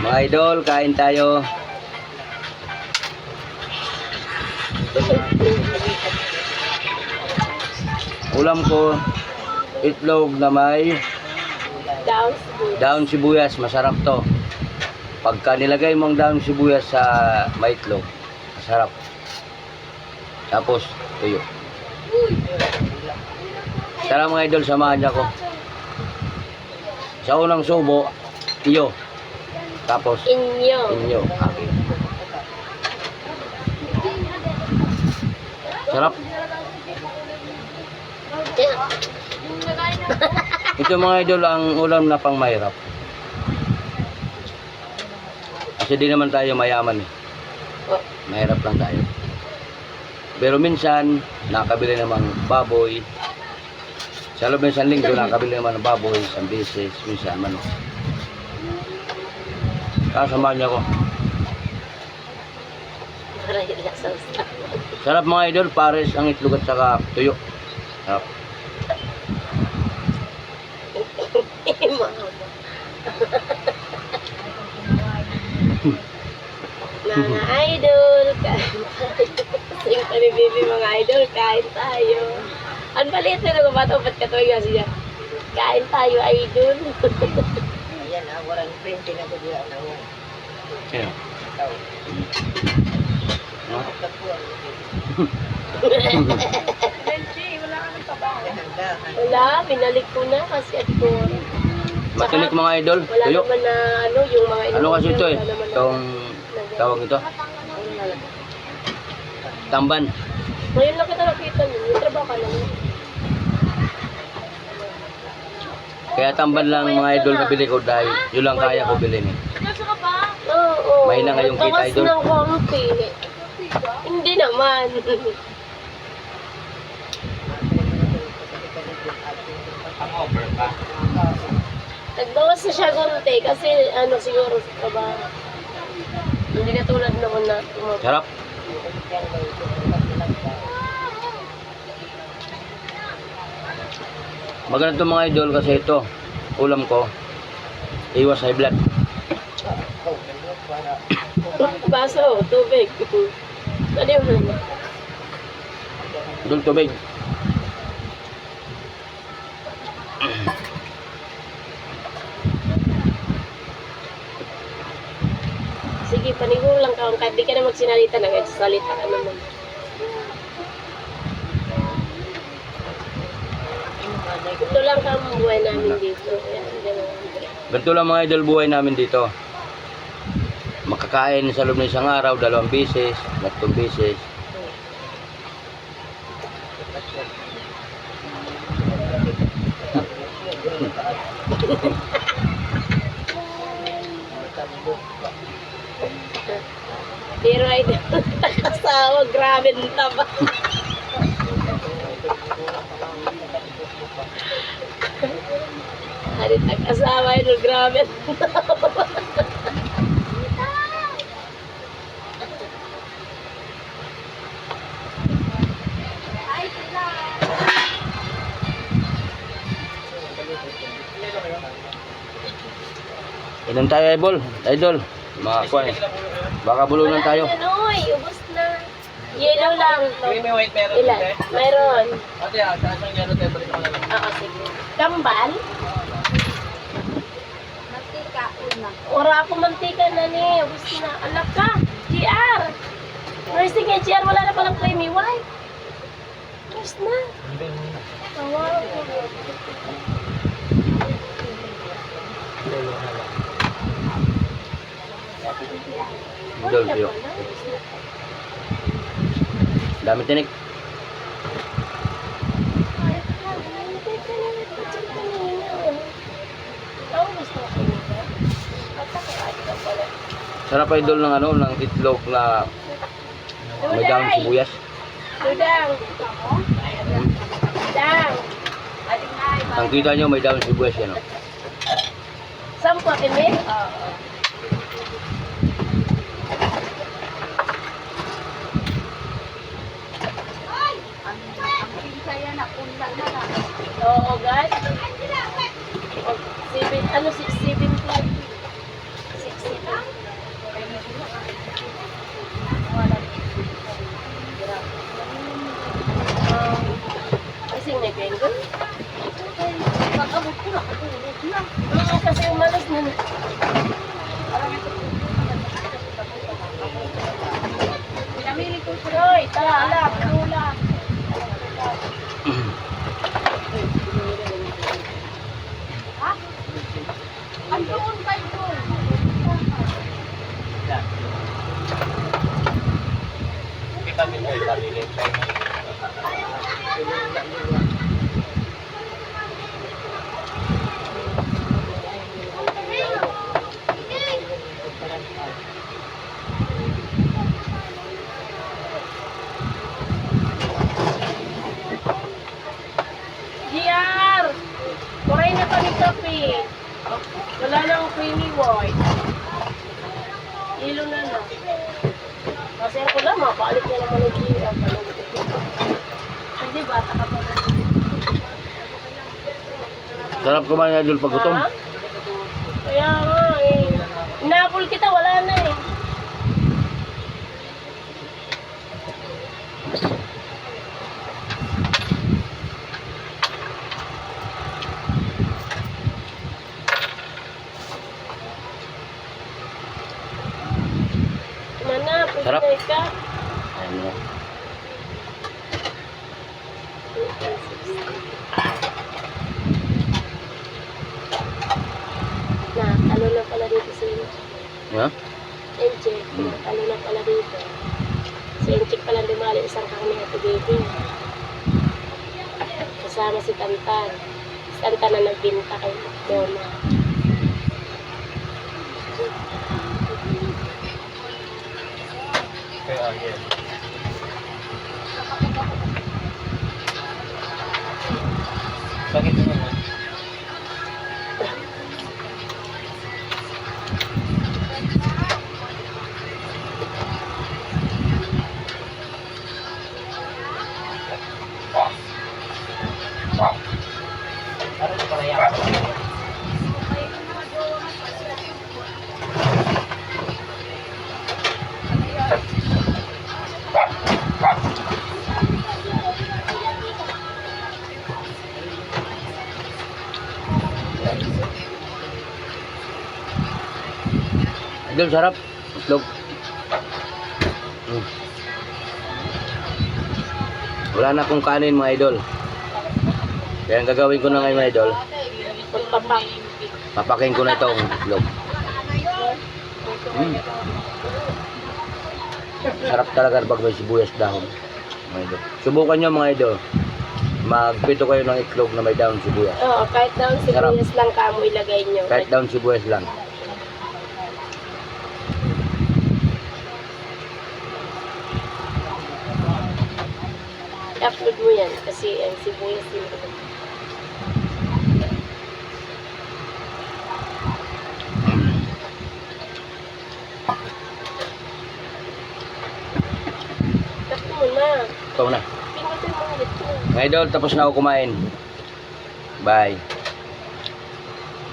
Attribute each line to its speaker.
Speaker 1: Mga idol, kain tayo. Ulam ko, itlog na may daon sibuyas. Masarap to. Pagka nilagay mong daon sibuyas sa may itlog, masarap. Tapos, tuyo. Tara mga idol, samahan niyo ako. Sa unang subo, iyo. Tapos, inyo. Okay. Sarap. Ito mga idol, ang ulam na pang mahirap. Kasi di naman tayo mayaman eh. Mahirap lang tayo. Pero minsan, nakabili naman baboy. Sa loob ng isang linggo, nakabili naman ng baboy, isang beses, minsan manok. Kasamahan niya ako. Sarap mga idol, pares ang itlog at saka tuyo. Sarap.
Speaker 2: Mga idol, kain tayo. Yung panibibi mga idol, kain tayo. Ang palit na nagbabato, ba't ka tuwag kasi niya? Kain tayo, idol.
Speaker 3: Ayan, walang printing ako diya.
Speaker 1: Sino?
Speaker 2: Wala, binalik ko na kasi at ko.
Speaker 1: Matinik mga idol,
Speaker 2: Wala
Speaker 1: tuyo.
Speaker 2: naman na ano, yung mga
Speaker 1: Ano kasi ito eh? Itong tawag ito? Tamban.
Speaker 2: Ngayon lang kita nakita niyo, yung trabaho ka naman.
Speaker 1: Kaya tamban lang mga idol na bili ko dahil yun lang kaya ko bilhin eh.
Speaker 2: Oo.
Speaker 1: Mahina nga yung kita,
Speaker 2: Bawas
Speaker 1: idol.
Speaker 2: ng konti. Hindi naman. Nagbawas na siya konti kasi ano siguro sa trabaho. Hindi na tulad noon na
Speaker 1: Sarap. Maganda itong mga idol kasi ito, ulam ko, iwas high blood.
Speaker 2: baso, tubig. Ano yun?
Speaker 1: Idol tubig.
Speaker 2: Sige, paniguro lang ka. Kahit di ka na magsinalita na, nagsasalita ka naman. Ito lang ka ang buhay namin dito. Ayan, ganun.
Speaker 1: Ganito lang mga idol buhay namin dito. Makakain sa loob ng isang araw, 2 beses, 3 beses.
Speaker 2: Pero ay nakasawa, grabe ng taba. Harit nag-asawa yun, grabe ng taba.
Speaker 1: Inom tayo idol, idol. Mga kuwan. Baka bulunan tayo.
Speaker 2: Ano, ubos na. Yellow lang.
Speaker 3: May white meron
Speaker 2: Ilan? Mayroon.
Speaker 3: Ate, saan ang yellow tayo? Balik mo na lang.
Speaker 2: Oo, sige. Kambal? Mantika, una. Ora ako mantika na ni. Ubus na. Anak ka. GR. Nursing nga, GR. Wala na palang creamy white. Ubus na. Tawa.
Speaker 1: Idol tuyo. Dami tinik. Sarap idol ng ano, ng itlog na may daon sibuyas.
Speaker 2: Dudang. Dang.
Speaker 1: Ang kita nyo may daon sibuyas yan. Oh.
Speaker 2: Sampo, kini? Oo, guys. Ano, 6-7 po. 6-7. Kasi umalis na. Pinamili ko siya. Hoy, tara, alak, tula. Ha? Andun, kayo doon.
Speaker 3: Kita din mo yung palilit.
Speaker 2: GR! Kuray na kami kape. Wala nang creamy white. Ilo na lang. Kasi ako lang, mapaalit na naman ng GR. Hindi, bata ka pa.
Speaker 1: Sarap kumain idol pag gutom.
Speaker 2: Ha? Kaya nga eh. Inapol kita, wala na eh. Mana,
Speaker 1: Sarap.
Speaker 2: pwede ka.
Speaker 1: Ano?
Speaker 2: Na, talo na pala dito si
Speaker 1: Ha?
Speaker 2: Enchik. Talo na pala dito. Si Enchik pala dumali isang kami at baby. Kasama si Tantan. Si Tantan na nagbinta kay Donna.
Speaker 3: Kaya yan. Bakit naman? Ano na pala yan?
Speaker 1: Idol, sarap. Itlog. Wala na akong kanin mga idol. Kaya ang gagawin ko na ngayon mga idol,
Speaker 2: Pagpapak.
Speaker 1: papakin ko na itong itlog. Sarap talaga pag may sibuyas dahon. Mga idol. Subukan nyo mga idol. Magpito kayo ng itlog na may dahon sibuyas.
Speaker 2: Oo, kahit daw
Speaker 1: Sarap.
Speaker 2: sibuyas lang kamo ilagay nyo.
Speaker 1: Kahit dahon sibuyas lang.
Speaker 2: I-upload mo yan kasi ang sibuyas din. Tapos mo na.
Speaker 1: Ito na.
Speaker 2: Pingutin mo ulit mo.
Speaker 1: Mga idol, tapos na ako kumain. Bye.